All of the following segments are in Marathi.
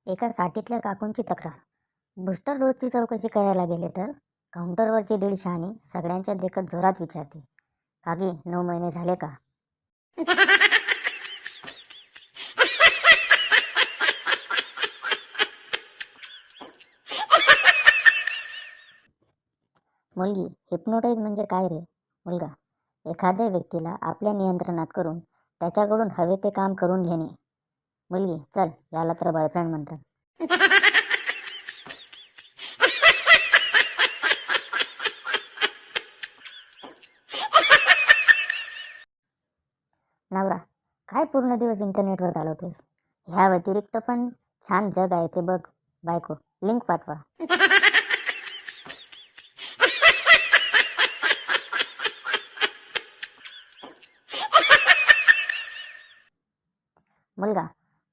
एका साठीतल्या काकूंची तक्रार. बूस्टर डोसची चौकशी करायला गेले तर काउंटरवरची दीड शहाणी सगळ्यांच्या देखत जोरात विचारते, काकी 9 महिने झाले का? मुलगी, हिप्नोटाईज म्हणजे काय रे? मुलगा, एखाद्या व्यक्तीला आपल्या नियंत्रणात करून त्याच्याकडून हवे ते काम करून घेणे. मुलगी, चल, याला तर बॉयफ्रेंड म्हणतात. नवरा, काय पूर्ण दिवस इंटरनेटवर घालवतेस? ह्या व्यतिरिक्त पण छान जग आहे ते बघ. बायको, लिंक पाठवा. मुलगा,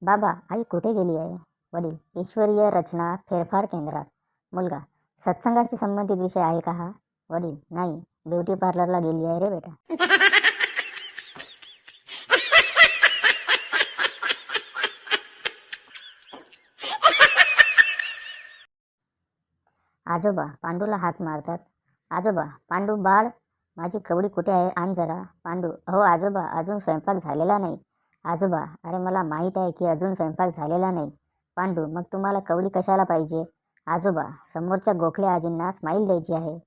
बाबा, आई कुठे गेली आहे? वडील, ईश्वरीय रचना फेरफार केंद्रात. मुलगा, सत्संगाशी संबंधित विषय आहे का हा? वडील, नाही, ब्युटी पार्लरला गेली आहे रे बेटा. आजोबा पांडूला हाक मारतात. आजोबा, पांडू बाळ, माझी कवडी कुठे आहे, आण जरा. पांडू, अहो आजोबा, अजून स्वयंपाक झालेला नाही. आजोबा, अरे मला माहीत आहे की अजून स्वयंपाक झालेला नाही. पांडू, मग तुम्हाला कवडी कशाला पाहिजे? आजोबा, समोरच्या गोखले आजींना स्माईल द्यायची आहे.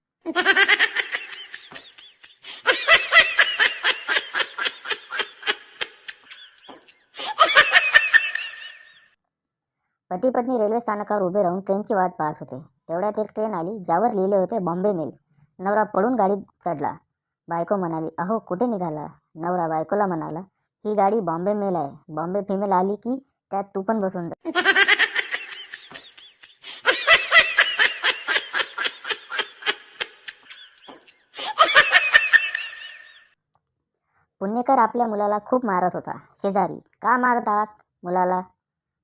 पती पत्नी रेल्वे स्थानकावर उभे राहून ट्रेनची वाट पाहत होते. तेवढ्यात एक ट्रेन आली ज्यावर लिहिले होते बॉम्बे मेल. नवरा पळून गाडीत चढला. बायको म्हणाली, अहो कुठे निघाला? नवरा बायकोला म्हणाला, ही गाडी बॉम्बे मेल आहे. बॉम्बे फिमेल आली की त्यात तू पण बसून जा. पुणेकर आपल्या मुलाला खूप मारत होता. शेजारी, का मारतात मुलाला?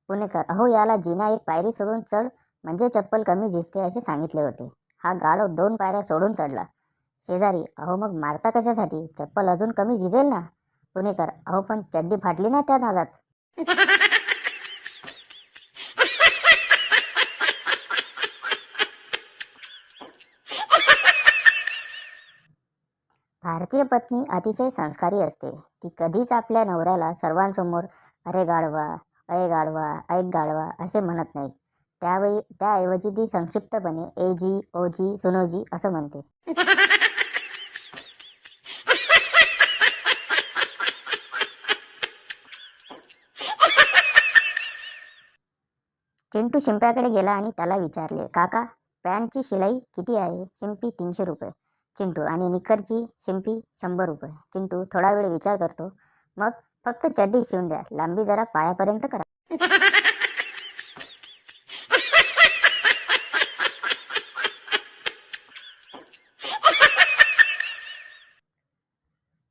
पुणेकर, अहो याला जिना एक पायरी सोडून चढ म्हणजे चप्पल कमी झिजते असे सांगितले होते. हा गाढव 2 पायऱ्या सोडून चढला. शेजारी, अहो मग मारता कशासाठी? चप्पल अजून कमी झिजेल ना. पुणेकर, अहो पण चड्डी फाटली ना त्या नादात. भारतीय पत्नी अतिशय संस्कारी असते. ती कधीच आपल्या नवऱ्याला सर्वांसमोर अरे गाढवा, अय गाढवा, ऐक गाढवा असे म्हणत नाही. त्याऐवजी ती संक्षिप्तपणे एजी, ओजी, सुनोजी असं म्हणते. चिंटू शिंप्याकडे गेला आणि त्याला विचारले, काका, पॅन्टची शिलाई किती आहे? शिंपी, 300 रुपये. चिंटू, आणि निकरची? शिंपी, 100 रुपये. चिंटू थोडा वेळ विचार करतो, मग फक्त चड्डी शिवून द्या, लांबी जरा पायापर्यंत करा.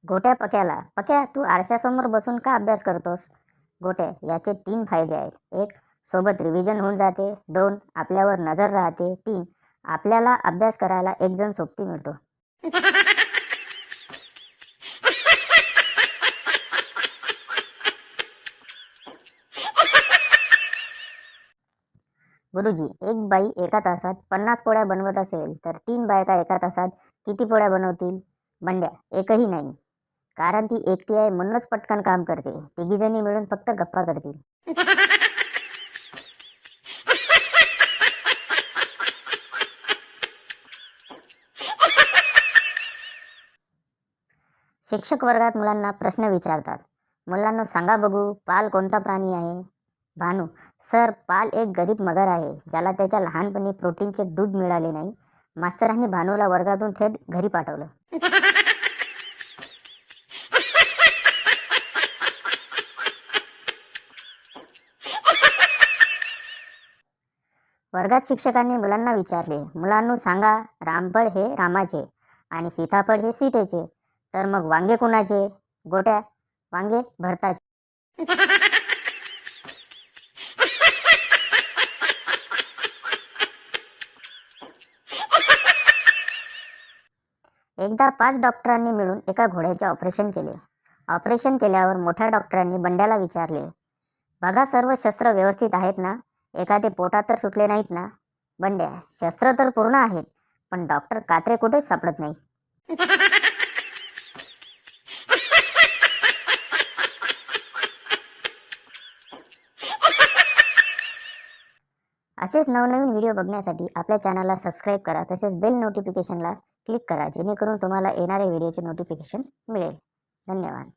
गोट्या पक्याला, पक्या तू आरशासमोर बसून का अभ्यास करतोस? गोट्या, याचे 3 फायदे आहेत. 1, सोबत रिव्हिजन होऊन जाते. 2, आपल्यावर नजर राहते. 3, आपल्याला अभ्यास करायला एक जण सोबती मिळतो. गुरुजी, एक बाई एका तासात 50 पोळ्या बनवत असेल तर 3 बायका एका तासात किती पोळ्या बनवतील? बंड्या, एकही नाही. कारण ती एकटी आहे म्हणूनच पटकन काम करते. 3घी जणी मिळून फक्त गप्पा करतील. शिक्षक वर्गात मुलांना प्रश्न विचारतात. मुलांना सांगा बघू, पाल कोणता प्राणी आहे? भानू, सर, पाल एक गरीब मगर आहे ज्याला त्याच्या लहानपणी प्रोटीनचे दूध मिळाले नाही. मास्तरांनी भानूला वर्गातून थेट घरी पाठवलं. वर्गात शिक्षकांनी मुलांना विचारले, मुलांना सांगा, रामफळ हे रामाचे आणि सीताफळ हे सीतेचे, तर मग वांगे कुणाचे? गोट्या, वांगे भरताचे. एकदा 5 डॉक्टरांनी मिळून एका घोड्याचे ऑपरेशन केले. ऑपरेशन केल्यावर मोठ्या डॉक्टरांनी बंड्याला विचारले, बघा सर्व शस्त्र व्यवस्थित आहेत ना? एखादे पोटात तर सुटले नाहीत ना? बंड्या, शस्त्र तर पूर्ण आहेत, पण डॉक्टर कात्रे कुठेच सापडत नाही. असेच नवनवीन व्हिडिओ बघण्यासाठी आपल्या चॅनलला सबस्क्राईब करा. तसेच बेल नोटिफिकेशनला क्लिक करा, जेणेकरून तुम्हाला येणाऱ्या व्हिडिओचे नोटिफिकेशन मिळेल. धन्यवाद.